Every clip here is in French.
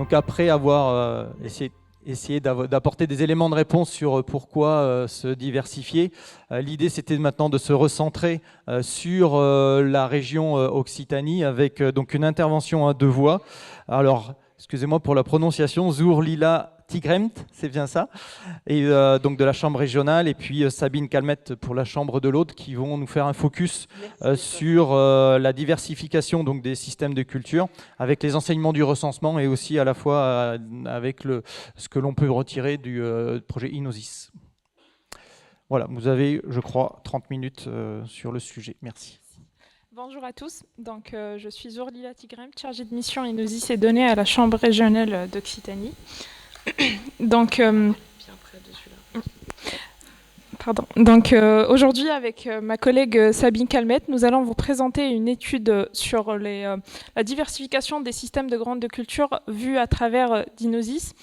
Donc après avoir essayé d'apporter des éléments de réponse sur pourquoi se diversifier, l'idée c'était maintenant de se recentrer sur la région Occitanie avec donc une intervention à deux voix. Alors, excusez-moi pour la prononciation, Zourlila Tigremt, c'est bien ça, et donc de la Chambre régionale, et puis Sabine Calmette pour la Chambre de l'Aude, qui vont nous faire un focus sur la diversification donc, des systèmes de culture, avec les enseignements du recensement, et aussi à la fois avec ce que l'on peut retirer du projet Inosis. Voilà, vous avez, je crois, 30 minutes sur le sujet. Merci. Bonjour à tous, donc, je suis Zourlila Tigremt, chargée de mission Inosis et données à la Chambre régionale d'Occitanie. Donc, aujourd'hui, avec ma collègue Sabine Calmette, nous allons vous présenter une étude sur la diversification des systèmes de grande culture vus à travers d'Inosis.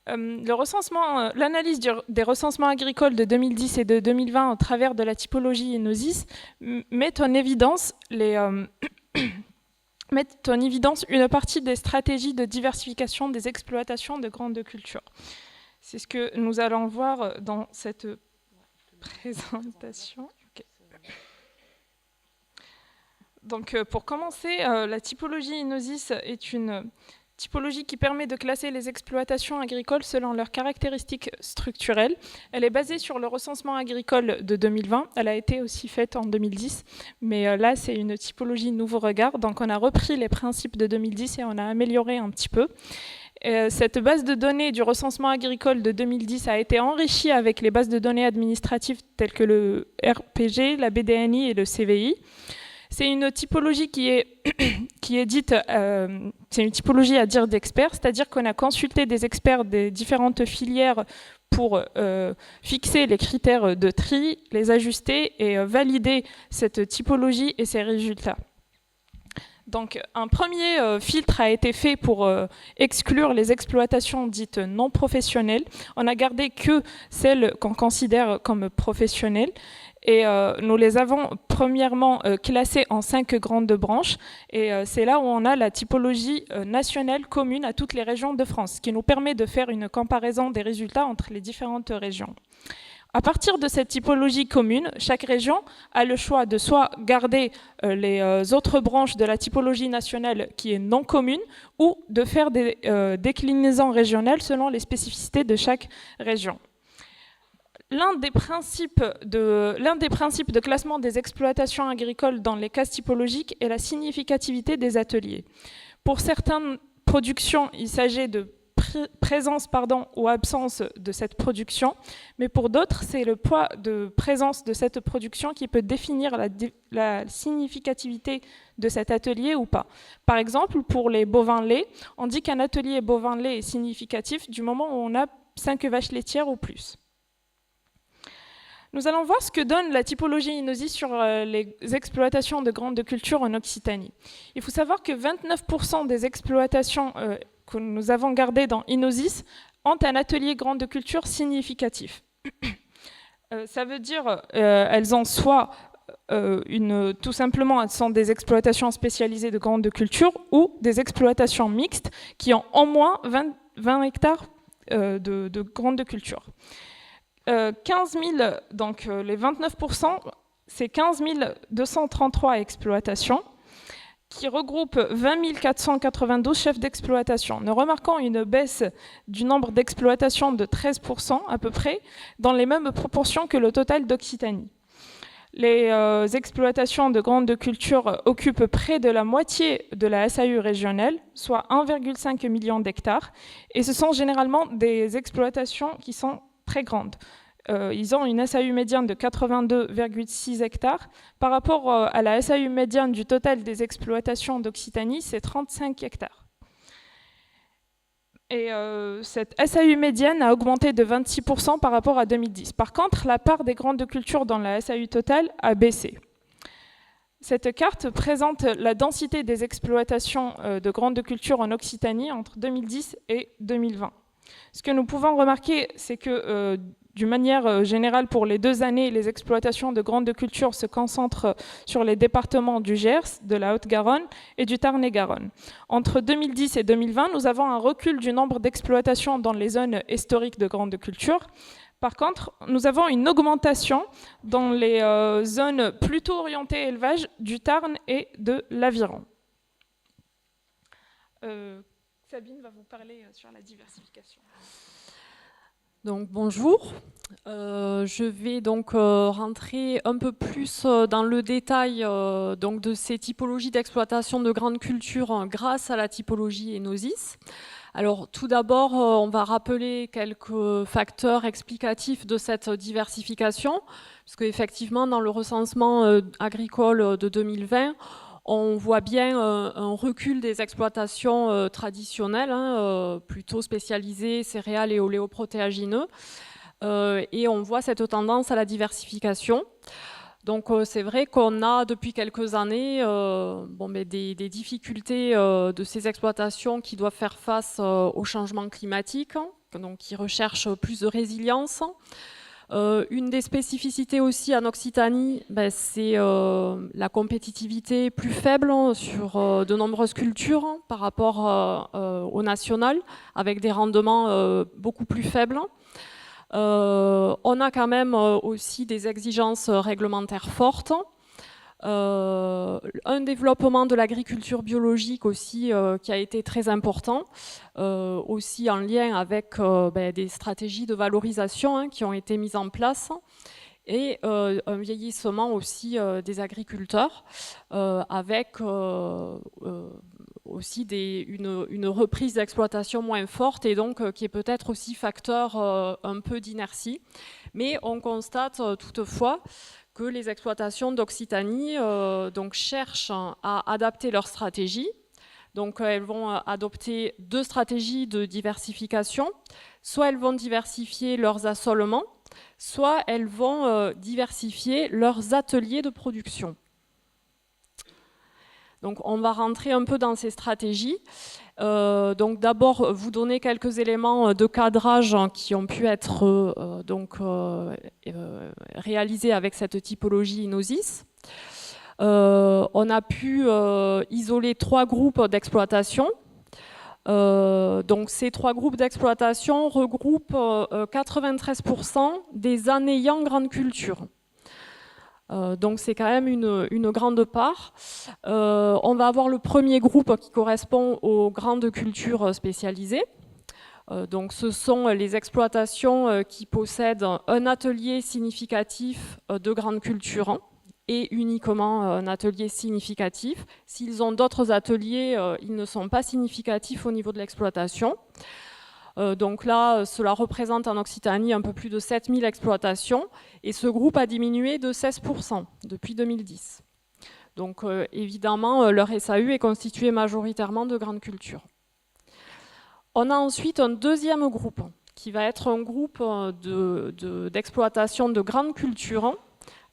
L'analyse des recensements agricoles de 2010 et de 2020 au travers de la typologie Inosis met en évidence une partie des stratégies de diversification des exploitations de grandes cultures. C'est ce que nous allons voir dans cette présentation. Okay. Donc, pour commencer, la typologie Inosis est une typologie qui permet de classer les exploitations agricoles selon leurs caractéristiques structurelles. Elle est basée sur le recensement agricole de 2020. Elle a été aussi faite en 2010, mais là, c'est une typologie nouveau regard. Donc, on a repris les principes de 2010 et on a amélioré un petit peu. Cette base de données du recensement agricole de 2010 a été enrichie avec les bases de données administratives telles que le RPG, la BDNI et le CVI. C'est une typologie qui est dite, c'est une typologie à dire d'experts, c'est-à-dire qu'on a consulté des experts des différentes filières pour fixer les critères de tri, les ajuster et valider cette typologie et ses résultats. Donc, un premier filtre a été fait pour exclure les exploitations dites non professionnelles. On a gardé que celles qu'on considère comme professionnelles. Et nous les avons premièrement classées en 5 grandes branches. Et c'est là où on a la typologie nationale commune à toutes les régions de France, ce qui nous permet de faire une comparaison des résultats entre les différentes régions. À partir de cette typologie commune, chaque région a le choix de soit garder les autres branches de la typologie nationale qui est non commune, ou de faire des déclinaisons régionales selon les spécificités de chaque région. L'un des principes de classement des exploitations agricoles dans les cases typologiques est la significativité des ateliers. Pour certaines productions, il s'agit de présence ou absence de cette production, mais pour d'autres, c'est le poids de présence de cette production qui peut définir la significativité de cet atelier ou pas. Par exemple, pour les bovins laits, on dit qu'un atelier bovin lait est significatif du moment où on a 5 vaches laitières ou plus. Nous allons voir ce que donne la typologie Inosis sur les exploitations de grandes cultures en Occitanie. Il faut savoir que 29% des exploitations que nous avons gardées dans Inosis ont un atelier grande culture significatif. Ça veut dire elles ont soit tout simplement, elles sont des exploitations spécialisées de grande culture ou des exploitations mixtes qui ont au moins 20 hectares de grande culture. 15 000, donc les 29%, c'est 15 233 exploitations qui regroupent 20 492 chefs d'exploitation. Nous remarquons une baisse du nombre d'exploitations de 13% à peu près, dans les mêmes proportions que le total d'Occitanie. Les exploitations de grande culture occupent près de la moitié de la SAU régionale, soit 1,5 million d'hectares, et ce sont généralement des exploitations qui sont très grandes. Ils ont une SAU médiane de 82,6 hectares. Par rapport à la SAU médiane du total des exploitations d'Occitanie, c'est 35 hectares. Et cette SAU médiane a augmenté de 26% par rapport à 2010. Par contre, la part des grandes cultures dans la SAU totale a baissé. Cette carte présente la densité des exploitations de grandes cultures en Occitanie entre 2010 et 2020. Ce que nous pouvons remarquer, c'est que d'une manière générale, pour les 2 années, les exploitations de grandes cultures se concentrent sur les départements du Gers, de la Haute-Garonne et du Tarn-et-Garonne. Entre 2010 et 2020, nous avons un recul du nombre d'exploitations dans les zones historiques de grandes cultures. Par contre, nous avons une augmentation dans les zones plutôt orientées élevage du Tarn et de l'Aviron. Sabine va vous parler sur la diversification. Donc bonjour, je vais donc rentrer un peu plus dans le détail donc de ces typologies d'exploitation de grandes cultures grâce à la typologie Enosis. Alors tout d'abord, on va rappeler quelques facteurs explicatifs de cette diversification, puisque effectivement dans le recensement agricole de 2020, on voit bien un recul des exploitations traditionnelles, plutôt spécialisées, céréales et oléoprotéagineux. Et on voit cette tendance à la diversification. Donc c'est vrai qu'on a depuis quelques années des difficultés de ces exploitations qui doivent faire face au changement climatique, donc qui recherchent plus de résilience. Une des spécificités aussi en Occitanie, c'est la compétitivité plus faible sur de nombreuses cultures par rapport au national, avec des rendements beaucoup plus faibles. On a quand même aussi des exigences réglementaires fortes. Un développement de l'agriculture biologique aussi qui a été très important, aussi en lien avec des stratégies de valorisation qui ont été mises en place, et un vieillissement aussi des agriculteurs, avec aussi une reprise d'exploitation moins forte, et donc qui est peut-être aussi facteur un peu d'inertie. Mais on constate toutefois que les exploitations d'Occitanie cherchent à adapter leur stratégie. Donc elles vont adopter 2 stratégies de diversification. Soit elles vont diversifier leurs assolements, soit elles vont diversifier leurs ateliers de production. Donc on va rentrer un peu dans ces stratégies. Donc d'abord vous donner quelques éléments de cadrage qui ont pu être réalisés avec cette typologie Enosis. On a pu isoler 3 groupes d'exploitation. Donc ces 3 groupes d'exploitation regroupent 93% des annéants grandes cultures. Donc c'est quand même une grande part. On va avoir le premier groupe qui correspond aux grandes cultures spécialisées. Donc ce sont les exploitations qui possèdent un atelier significatif de grandes cultures, et uniquement un atelier significatif. S'ils ont d'autres ateliers, ils ne sont pas significatifs au niveau de l'exploitation. Donc là, cela représente en Occitanie un peu plus de 7000 exploitations, et ce groupe a diminué de 16% depuis 2010. Donc évidemment, leur SAU est constitué majoritairement de grandes cultures. On a ensuite un deuxième groupe, qui va être un groupe d'exploitation de grandes cultures,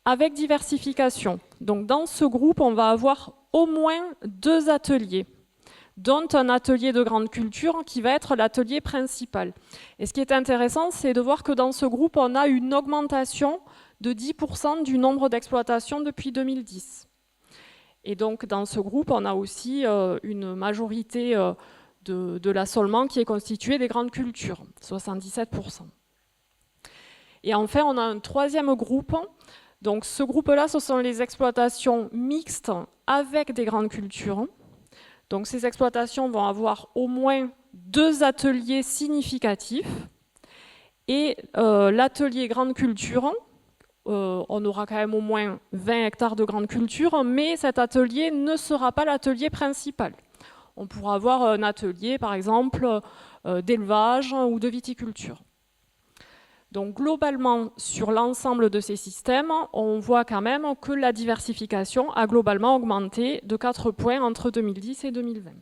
avec diversification. Donc dans ce groupe, on va avoir au moins 2 ateliers, dont un atelier de grande culture qui va être l'atelier principal. Et ce qui est intéressant, c'est de voir que dans ce groupe, on a une augmentation de 10% du nombre d'exploitations depuis 2010. Et donc dans ce groupe, on a aussi une majorité de l'assolement qui est constituée des grandes cultures, 77%. Et enfin, on a un troisième groupe. Donc ce groupe-là, ce sont les exploitations mixtes avec des grandes cultures. Donc ces exploitations vont avoir au moins 2 ateliers significatifs. Et l'atelier grande culture, on aura quand même au moins 20 hectares de grande culture, mais cet atelier ne sera pas l'atelier principal. On pourra avoir un atelier, par exemple, d'élevage ou de viticulture. Donc globalement, sur l'ensemble de ces systèmes, on voit quand même que la diversification a globalement augmenté de 4 points entre 2010 et 2020.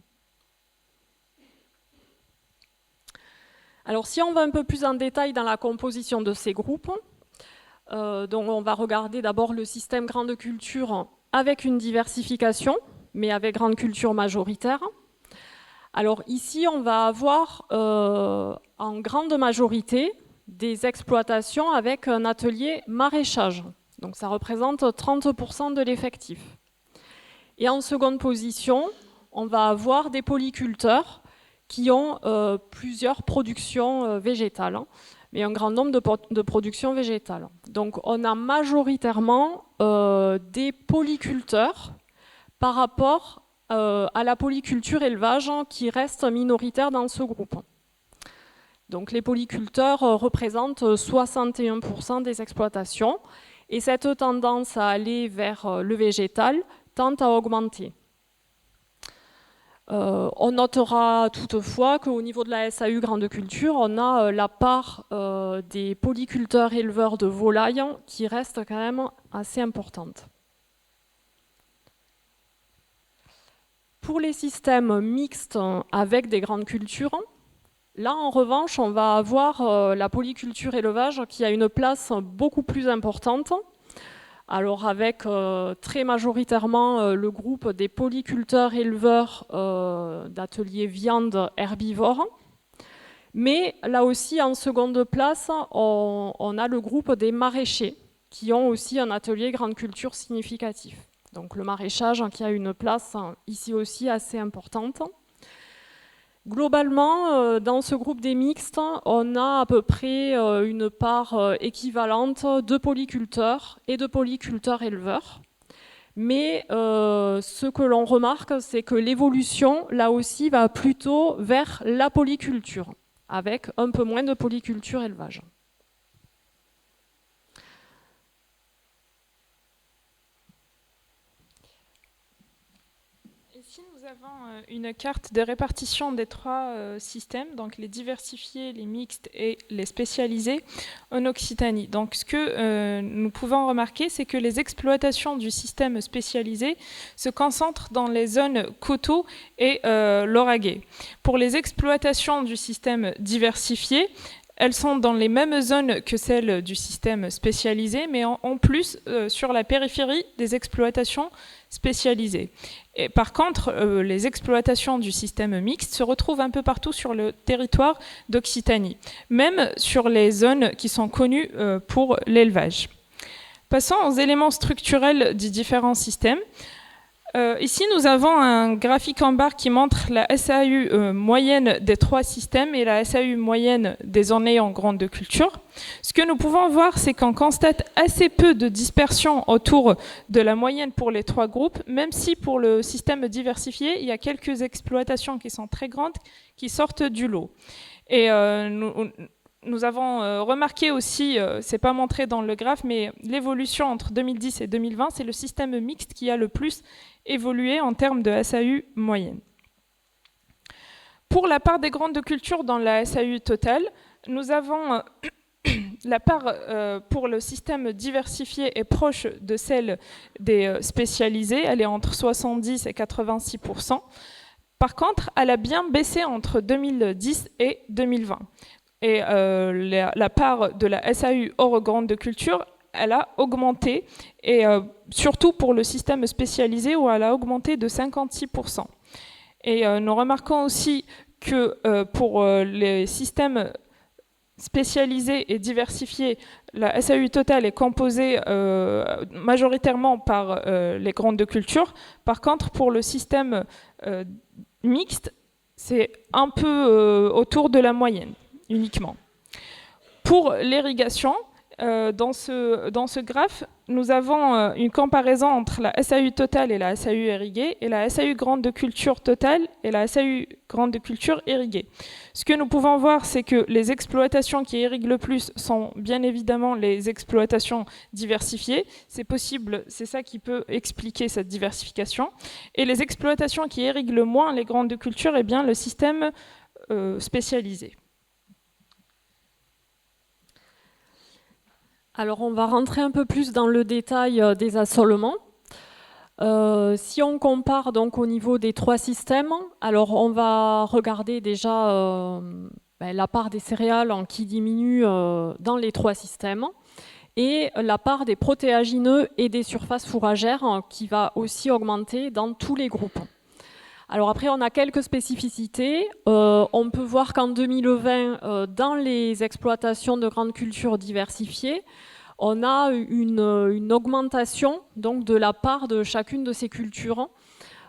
Alors si on va un peu plus en détail dans la composition de ces groupes, donc on va regarder d'abord le système grande culture avec une diversification, mais avec grande culture majoritaire. Alors ici, on va avoir en grande majorité des exploitations avec un atelier maraîchage. Donc ça représente 30% de l'effectif. Et en seconde position, on va avoir des polyculteurs qui ont plusieurs productions végétales, mais un grand nombre de productions végétales. Donc on a majoritairement des polyculteurs par rapport à la polyculture élevage qui reste minoritaire dans ce groupe. Donc les polyculteurs représentent 61% des exploitations et cette tendance à aller vers le végétal tend à augmenter. On notera toutefois qu'au niveau de la SAU Grande Culture, on a la part des polyculteurs éleveurs de volailles qui reste quand même assez importante. Pour les systèmes mixtes avec des grandes cultures, là en revanche, on va avoir la polyculture élevage qui a une place beaucoup plus importante. Alors avec très majoritairement le groupe des polyculteurs éleveurs d'ateliers viande herbivore. Mais là aussi en seconde place, on a le groupe des maraîchers qui ont aussi un atelier grande culture significatif. Donc le maraîchage qui a une place ici aussi assez importante. Globalement, dans ce groupe des mixtes, on a à peu près une part équivalente de polyculteurs et de polyculteurs éleveurs. Mais ce que l'on remarque, c'est que l'évolution, là aussi, va plutôt vers la polyculture, avec un peu moins de polyculture élevage. Ici, nous avons une carte de répartition des trois systèmes, donc les diversifiés, les mixtes et les spécialisés en Occitanie. Donc, ce que nous pouvons remarquer, c'est que les exploitations du système spécialisé se concentrent dans les zones coteaux et lauragais. Pour les exploitations du système diversifié, elles sont dans les mêmes zones que celles du système spécialisé, mais en plus sur la périphérie des exploitations spécialisées. Et par contre, les exploitations du système mixte se retrouvent un peu partout sur le territoire d'Occitanie, même sur les zones qui sont connues pour l'élevage. Passons aux éléments structurels des différents systèmes. Ici, nous avons un graphique en barre qui montre la SAU moyenne des trois systèmes et la SAU moyenne des ornées en grande culture. Ce que nous pouvons voir, c'est qu'on constate assez peu de dispersion autour de la moyenne pour les trois groupes, même si pour le système diversifié, il y a quelques exploitations qui sont très grandes qui sortent du lot. Et nous avons remarqué aussi, c'est pas montré dans le graphe, mais l'évolution entre 2010 et 2020, c'est le système mixte qui a le plus évolué en termes de SAU moyenne. Pour la part des grandes cultures dans la SAU totale, nous avons la part pour le système diversifié est proche de celle des spécialisés, elle est entre 70 et 86%. Par contre, elle a bien baissé entre 2010 et 2020. Et la part de la SAU hors grande culture, elle a augmenté, et surtout pour le système spécialisé où elle a augmenté de 56%. Et nous remarquons aussi que pour les systèmes spécialisés et diversifiés, la SAU totale est composée majoritairement par les grandes cultures. Par contre, pour le système mixte, c'est un peu autour de la moyenne uniquement. Pour l'irrigation, dans ce graphe, nous avons une comparaison entre la SAU totale et la SAU irriguée, et la SAU grande culture totale et la SAU grande culture irriguée. Ce que nous pouvons voir, c'est que les exploitations qui irriguent le plus sont bien évidemment les exploitations diversifiées. C'est possible, c'est ça qui peut expliquer cette diversification. Et les exploitations qui irriguent le moins les grandes cultures, eh bien le système spécialisé. Alors on va rentrer un peu plus dans le détail des assolements. Si on compare donc au niveau des trois systèmes, alors on va regarder déjà la part des céréales qui diminue dans les trois systèmes et la part des protéagineux et des surfaces fourragères qui va aussi augmenter dans tous les groupes. Alors après, on a quelques spécificités. On peut voir qu'en 2020, dans les exploitations de grandes cultures diversifiées, on a une augmentation donc, de la part de chacune de ces cultures.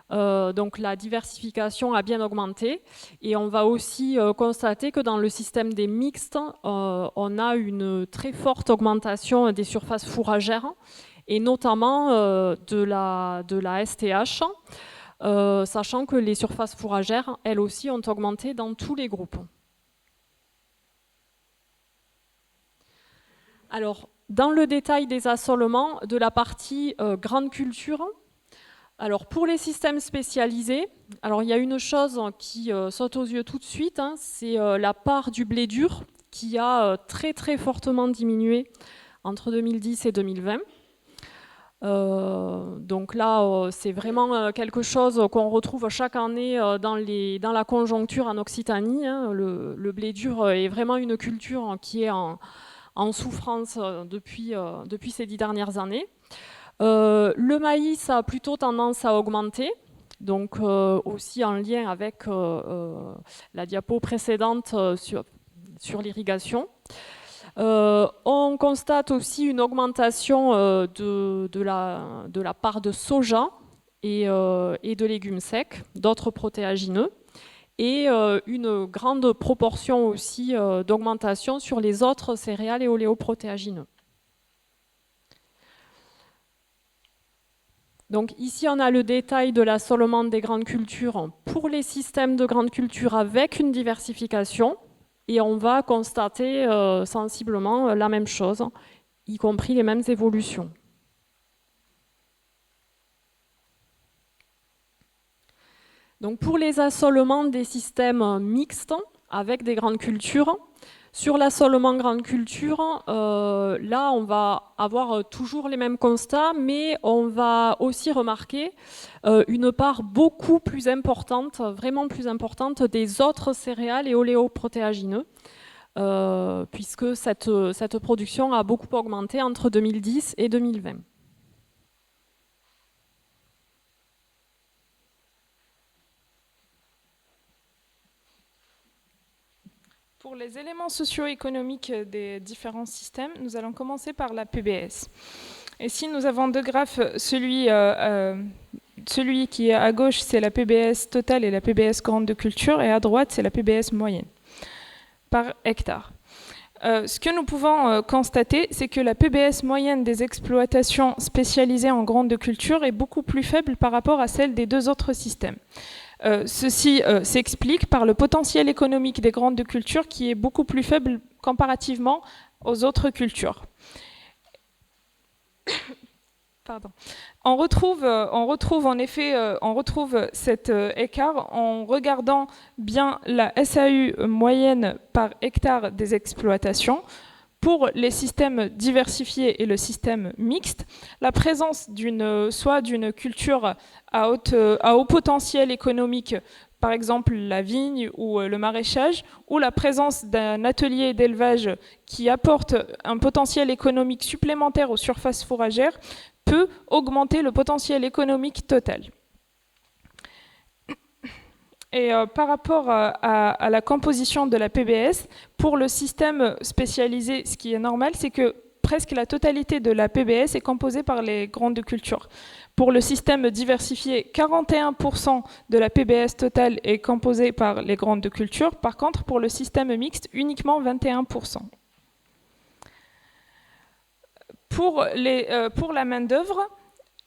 Donc la diversification a bien augmenté. Et on va aussi constater que dans le système des mixtes, on a une très forte augmentation des surfaces fourragères, et notamment de la STH. Sachant que les surfaces fourragères, elles aussi, ont augmenté dans tous les groupes. Alors, dans le détail des assolements de la partie grande culture, alors pour les systèmes spécialisés, alors il y a une chose qui saute aux yeux tout de suite, hein, c'est la part du blé dur qui a très très fortement diminué entre 2010 et 2020. Donc là, c'est vraiment quelque chose qu'on retrouve chaque année dans la conjoncture en Occitanie. Hein. Le blé dur est vraiment une culture qui est en souffrance depuis ces 10 dernières années. Le maïs a plutôt tendance à augmenter, donc aussi en lien avec la diapo précédente sur l'irrigation. On constate aussi une augmentation de la part de soja et de légumes secs, d'autres protéagineux, et une grande proportion aussi d'augmentation sur les autres céréales et oléoprotéagineux. Donc ici, on a le détail de l'assolement des grandes cultures pour les systèmes de grandes cultures avec une diversification. Et on va constater sensiblement la même chose, y compris les mêmes évolutions. Donc pour les assolements des systèmes mixtes avec des grandes cultures, sur l'assolement grande culture, là on va avoir toujours les mêmes constats, mais on va aussi remarquer une part beaucoup plus importante, vraiment plus importante des autres céréales et oléoprotéagineux, puisque cette production a beaucoup augmenté entre 2010 et 2020. Pour les éléments socio-économiques des différents systèmes, nous allons commencer par la PBS. Ici, nous avons deux graphes. Celui qui est à gauche, c'est la PBS totale et la PBS grande de culture, et à droite, c'est la PBS moyenne par hectare. Ce que nous pouvons constater, c'est que la PBS moyenne des exploitations spécialisées en grande de culture est beaucoup plus faible par rapport à celle des deux autres systèmes. Ceci s'explique par le potentiel économique des grandes cultures qui est beaucoup plus faible comparativement aux autres cultures. Pardon. On retrouve cet écart en regardant bien la SAU moyenne par hectare des exploitations. Pour les systèmes diversifiés et le système mixte, la présence soit d'une culture à haut potentiel économique, par exemple la vigne ou le maraîchage, ou la présence d'un atelier d'élevage qui apporte un potentiel économique supplémentaire aux surfaces fourragères, peut augmenter le potentiel économique total. Et par rapport à la composition de la PBS, pour le système spécialisé, ce qui est normal, c'est que presque la totalité de la PBS est composée par les grandes cultures. Pour le système diversifié, 41% de la PBS totale est composée par les grandes cultures. Par contre, pour le système mixte, uniquement 21%. Pour la main-d'œuvre,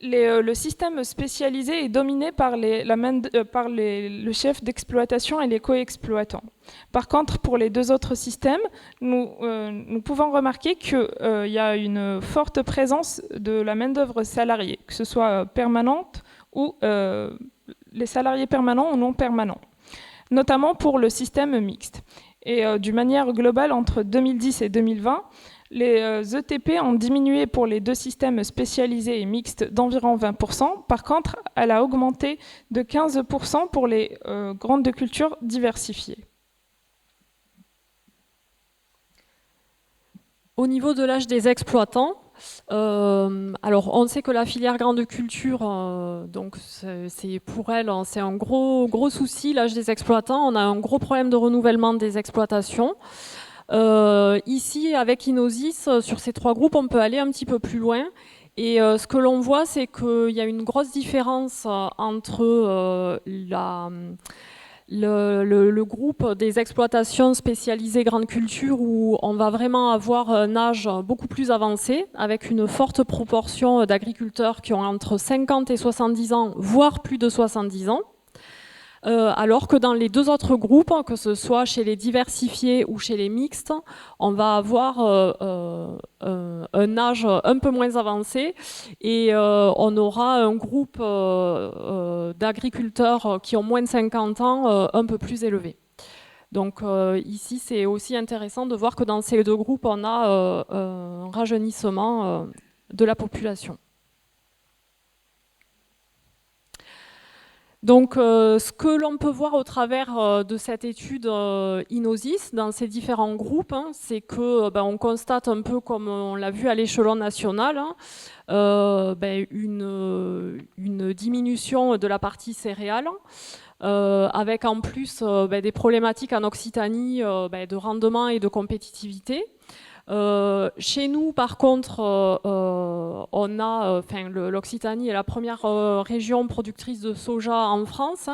le système spécialisé est dominé par le chef d'exploitation et les co-exploitants. Par contre, pour les deux autres systèmes, nous pouvons remarquer qu'il y a une forte présence de la main-d'œuvre salariée, que ce soit permanente ou les salariés permanents ou non permanents, notamment pour le système mixte. Et d'une manière globale, entre 2010 et 2020, les ETP ont diminué pour les deux systèmes spécialisés et mixtes d'environ 20%. Par contre, elle a augmenté de 15% pour les grandes cultures diversifiées. Au niveau de l'âge des exploitants, Alors, on sait que la filière grande culture, donc c'est pour elle, c'est un gros souci, l'âge des exploitants. On a un gros problème de renouvellement des exploitations. Ici, avec Inosis, sur ces 3 groupes, on peut aller un petit peu plus loin. Et ce que l'on voit, c'est qu'il y a une grosse différence entre le groupe des exploitations spécialisées grande culture, où on va vraiment avoir un âge beaucoup plus avancé, avec une forte proportion d'agriculteurs qui ont entre 50 et 70 ans, voire plus de 70 ans. Alors que dans les 2 autres groupes, que ce soit chez les diversifiés ou chez les mixtes, on va avoir un âge un peu moins avancé, et on aura un groupe d'agriculteurs qui ont moins de 50 ans un peu plus élevé. Donc ici, c'est aussi intéressant de voir que dans ces 2 groupes, on a un rajeunissement de la population. Donc, ce que l'on peut voir au travers de cette étude Inosis dans ces différents groupes, c'est que on constate un peu comme on l'a vu à l'échelon national, une diminution de la partie céréales, avec en plus des problématiques en Occitanie de rendement et de compétitivité. Chez nous, par contre, on a, l'Occitanie est la première région productrice de soja en France,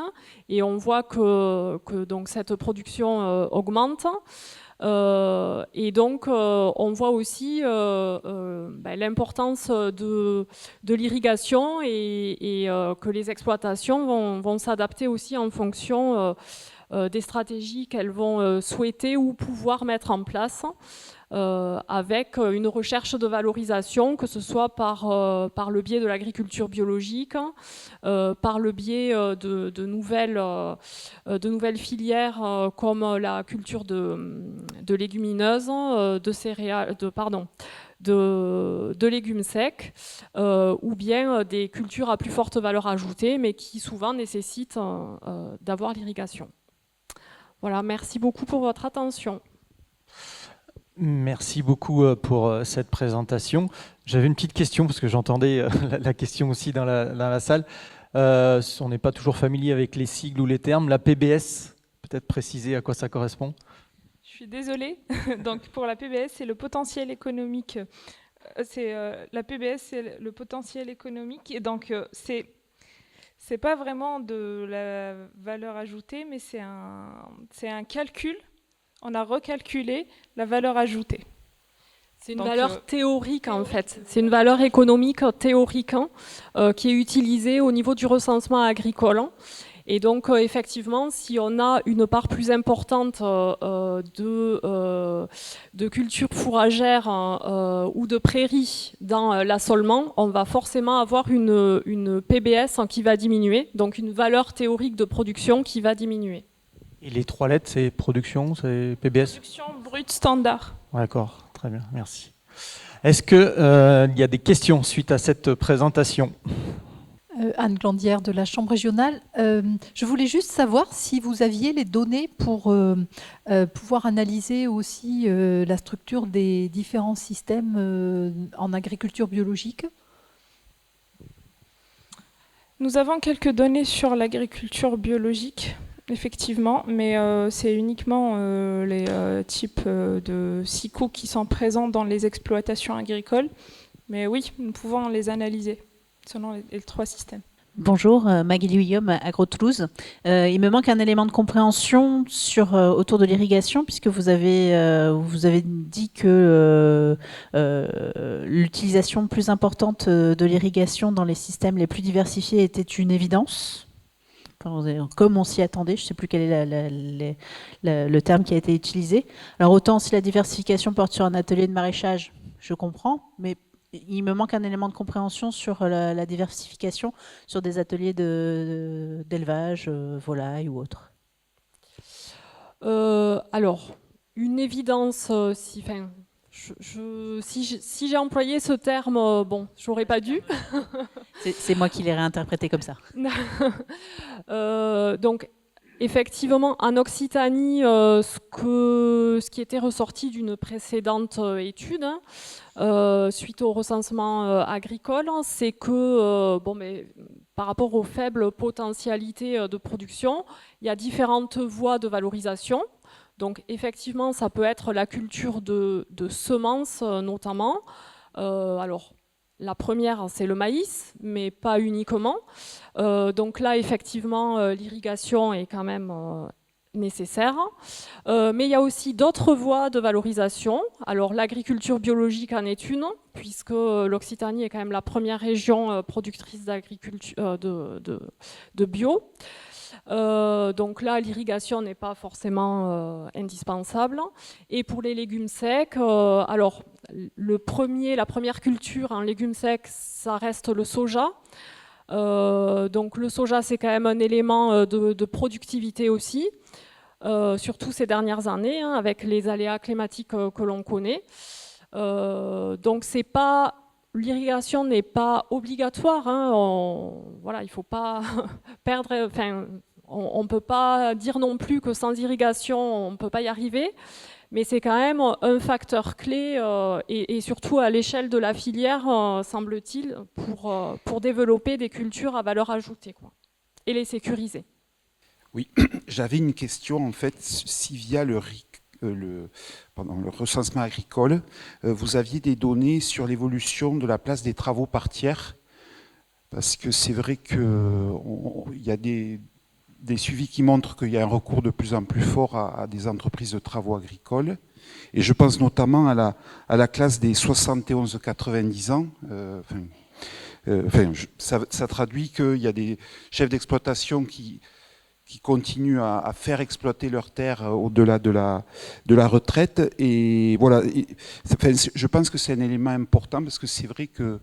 et on voit que donc cette production augmente. Et donc, on voit aussi l'importance de l'irrigation, et que les exploitations vont s'adapter aussi en fonction des stratégies qu'elles vont souhaiter ou pouvoir mettre en place. Avec une recherche de valorisation, que ce soit par le biais de l'agriculture biologique, par le biais de nouvelles filières comme la culture de légumineuses, de céréales, de légumes secs, ou bien des cultures à plus forte valeur ajoutée, mais qui souvent nécessitent d'avoir l'irrigation. Voilà, merci beaucoup pour votre attention. Merci beaucoup pour cette présentation. J'avais une petite question, parce que j'entendais la question aussi dans la salle. On n'est pas toujours familier avec les sigles ou les termes. La PBS, peut-être préciser à quoi ça correspond? Je suis désolée. Donc, pour la PBS, c'est le potentiel économique. La PBS, c'est le potentiel économique. Et donc, c'est pas vraiment de la valeur ajoutée, mais c'est un calcul. On a recalculé la valeur ajoutée. C'est une valeur théorique en fait. C'est une valeur économique théorique qui est utilisée au niveau du recensement agricole. Et donc effectivement, si on a une part plus importante de cultures fourragères ou de prairies dans l'assolement, on va forcément avoir une PBS qui va diminuer, donc une valeur théorique de production qui va diminuer. Et les 3 lettres, c'est production, c'est PBS? Production brute standard. D'accord, très bien, merci. Est-ce qu'il y a des questions suite à cette présentation? Anne Glandière de la Chambre régionale. Je voulais juste savoir si vous aviez les données pour pouvoir analyser aussi la structure des différents systèmes en agriculture biologique. Nous avons quelques données sur l'agriculture biologique. Effectivement, mais c'est uniquement les types de SICO qui sont présents dans les exploitations agricoles. Mais oui, nous pouvons les analyser selon les 3 systèmes. Bonjour, Magali William, Agro-Toulouse. Il me manque un élément de compréhension autour de l'irrigation, puisque vous avez dit que l'utilisation plus importante de l'irrigation dans les systèmes les plus diversifiés était une évidence. Comme on s'y attendait, je ne sais plus quel est le terme qui a été utilisé. Alors autant si la diversification porte sur un atelier de maraîchage, je comprends, mais il me manque un élément de compréhension sur la diversification sur des ateliers d'élevage, volailles ou autres. Alors, une évidence, si j'ai employé ce terme, bon, j'aurais pas dû. C'est moi qui l'ai réinterprété comme ça. Donc, Effectivement, en Occitanie, ce qui était ressorti d'une précédente étude, suite au recensement agricole, c'est que par rapport aux faibles potentialités de production, il y a différentes voies de valorisation. Donc effectivement, ça peut être la culture de semences notamment. Alors, la première, c'est le maïs, mais pas uniquement. Donc là, effectivement, l'irrigation est quand même nécessaire. Mais il y a aussi d'autres voies de valorisation. Alors l'agriculture biologique en est une, puisque l'Occitanie est quand même la première région productrice d'agriculture de bio. Donc là, l'irrigation n'est pas forcément indispensable. Et pour les légumes secs, alors la première culture en légumes secs, ça reste le soja. Donc le soja, c'est quand même un élément de productivité aussi, surtout ces dernières années, hein, avec les aléas climatiques que l'on connaît. Donc l'irrigation n'est pas obligatoire, hein, voilà, il ne faut pas perdre, on ne peut pas dire non plus que sans irrigation, on ne peut pas y arriver, mais c'est quand même un facteur clé et surtout à l'échelle de la filière, semble-t-il, pour développer des cultures à valeur ajoutée, quoi, et les sécuriser. Oui, j'avais une question en fait, si via pendant le recensement agricole, vous aviez des données sur l'évolution de la place des travaux par tiers, parce que c'est vrai qu'il y a des suivis qui montrent qu'il y a un recours de plus en plus fort à des entreprises de travaux agricoles, et je pense notamment à la classe des 71-90 ans. Ça traduit qu'il y a des chefs d'exploitation qui continuent à faire exploiter leurs terres au-delà de la retraite. Et voilà, je pense que c'est un élément important parce que c'est vrai que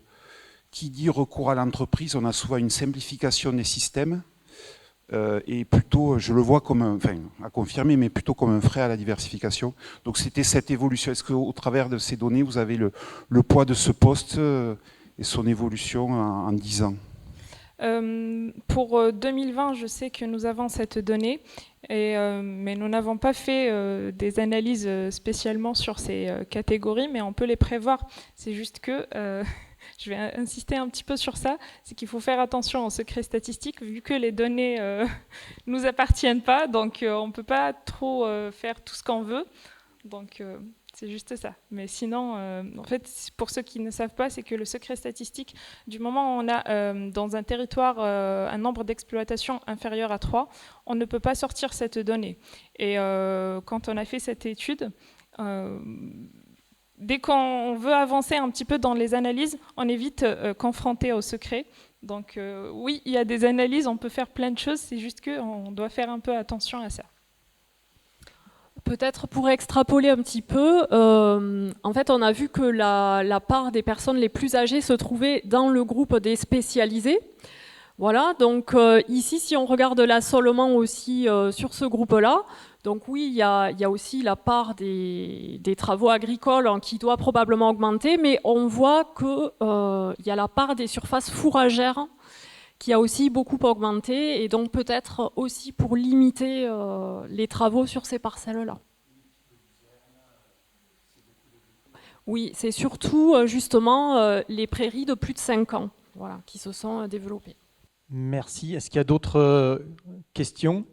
qui dit recours à l'entreprise, on a souvent une simplification des systèmes et plutôt, je le vois comme à confirmer, mais plutôt comme un frein à la diversification. Donc c'était cette évolution. Est-ce qu'au travers de ces données, vous avez le poids de ce poste et son évolution en 10 ans ? Pour 2020, je sais que nous avons cette donnée, mais nous n'avons pas fait des analyses spécialement sur ces catégories, mais on peut les prévoir. C'est juste que, je vais insister un petit peu sur ça, c'est qu'il faut faire attention au secret statistique, vu que les données nous appartiennent pas, donc on ne peut pas trop faire tout ce qu'on veut. Donc c'est juste ça. Mais sinon, en fait, pour ceux qui ne savent pas, c'est que le secret statistique, du moment où on a dans un territoire un nombre d'exploitations inférieur à 3, on ne peut pas sortir cette donnée. Et quand on a fait cette étude, dès qu'on veut avancer un petit peu dans les analyses, on est vite confronté au secret. Donc oui, il y a des analyses, on peut faire plein de choses, c'est juste qu'on doit faire un peu attention à ça. Peut-être pour extrapoler un petit peu, en fait, on a vu que la part des personnes les plus âgées se trouvait dans le groupe des spécialisés. Voilà, donc ici, si on regarde l'assolement aussi sur ce groupe-là, donc oui, il y a aussi la part des travaux agricoles qui doit probablement augmenter, mais on voit qu'il y a la part des surfaces fourragères qui a aussi beaucoup augmenté, et donc peut-être aussi pour limiter les travaux sur ces parcelles-là. Oui, c'est surtout justement les prairies de plus de 5 ans, voilà, qui se sont développées. Merci. Est-ce qu'il y a d'autres questions ?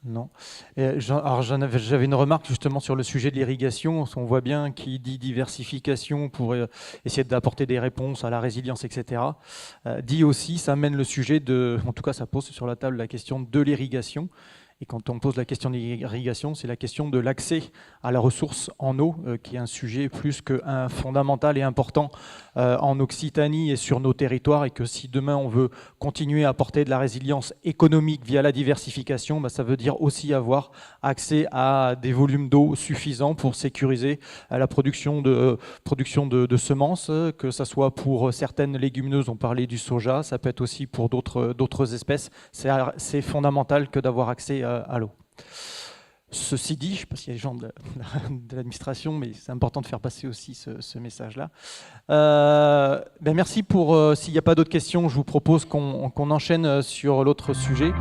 Non. Alors j'avais une remarque justement sur le sujet de l'irrigation. On voit bien qui dit diversification pour essayer d'apporter des réponses à la résilience, etc. Dit aussi, ça amène le sujet en tout cas ça pose sur la table la question de l'irrigation. Et quand on pose la question de l'irrigation, c'est la question de l'accès à la ressource en eau, qui est un sujet plus que fondamental et important en Occitanie et sur nos territoires, et que si demain on veut continuer à apporter de la résilience économique via la diversification, ça veut dire aussi avoir accès à des volumes d'eau suffisants pour sécuriser la production de semences, que ce soit pour certaines légumineuses, on parlait du soja, ça peut être aussi pour d'autres espèces. C'est fondamental que d'avoir accès à l'eau. Ceci dit, je ne sais pas s'il y a des gens de l'administration, mais c'est important de faire passer aussi ce message-là. Merci pour... S'il n'y a pas d'autres questions, je vous propose qu'on enchaîne sur l'autre sujet.